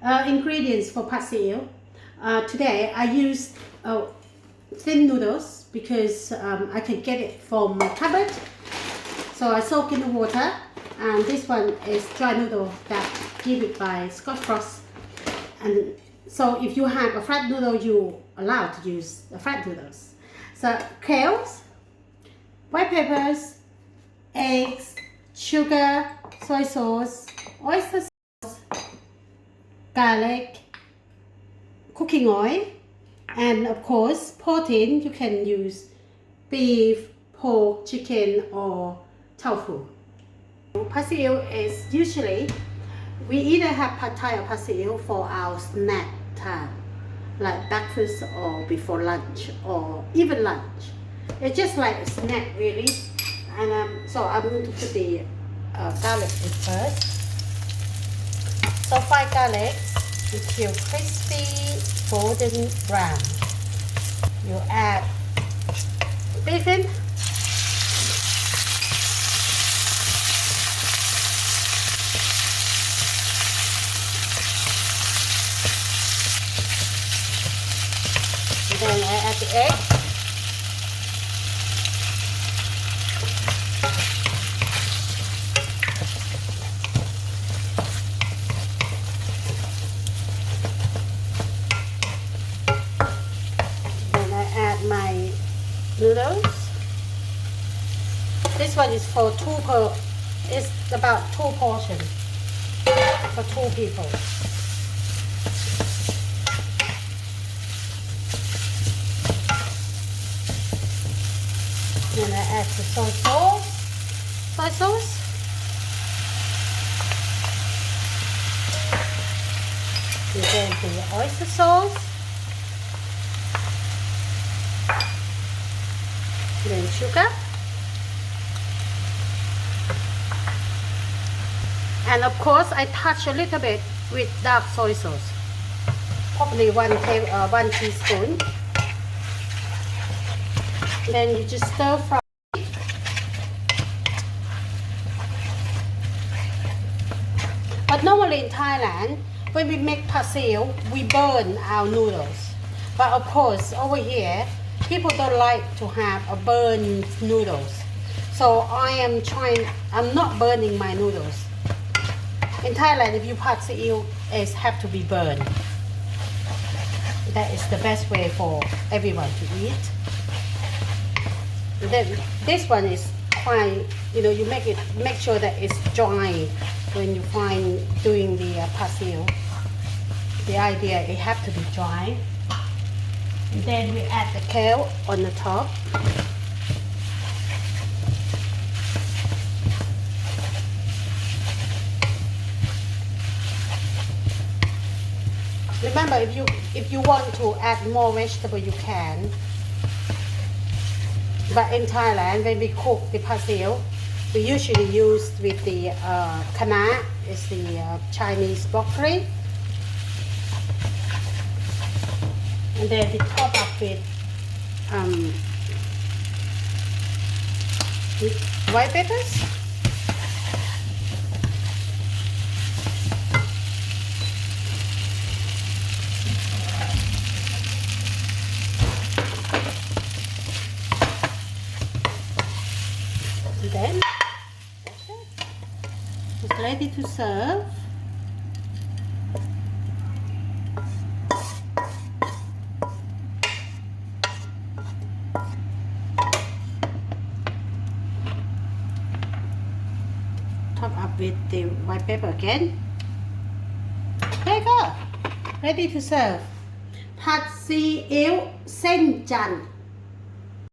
Ingredients for Pad See Ewe. Today I use thin noodles because I can get it from my cupboard. So I soak in the water, and this one is dry noodle that given by Scotch Frost. And so if you have a flat noodle, you're allowed to use the flat noodles. So kales, white peppers, eggs, sugar, soy sauce, oyster sauce, garlic, cooking oil, and of course protein. You can use beef, pork, chicken, or tofu. Pad See Ewe is usually we either have pad thai or Pad See Ewe for our snack time, like breakfast or before lunch or even lunch. It's just like a snack really. And so I'm going to put the garlic in first. So fry garlic until crispy golden brown. You add bacon, and then I add the egg. My noodles. This one is for it's about 2 portions for 2 people. Then I add the soy sauce, and then the oyster sauce. Then sugar, and of course I touch a little bit with dark soy sauce, probably 1 teaspoon. Then you just stir fry. But normally in Thailand, when we make Pad See Ewe, we burn our noodles. But of course over here, people don't like to have a burned noodles. So I'm not burning my noodles. In Thailand, if you Pad See Ewe, it have to be burned. That is the best way for everyone to eat. And then this one is quite, you make sure that it's dry when you find doing the Pad See Ewe. The idea, it have to be dry. And then we add the kale on the top. Remember, if you want to add more vegetable, you can. But in Thailand, when we cook the Pad See Ewe, we usually use with the kana, it's the Chinese broccoli. And then we top up with white peppers, and then that's it. It's ready to serve. Top up with the white pepper again. There you go. Ready to serve. Pad See Ewe เส้นจันทร์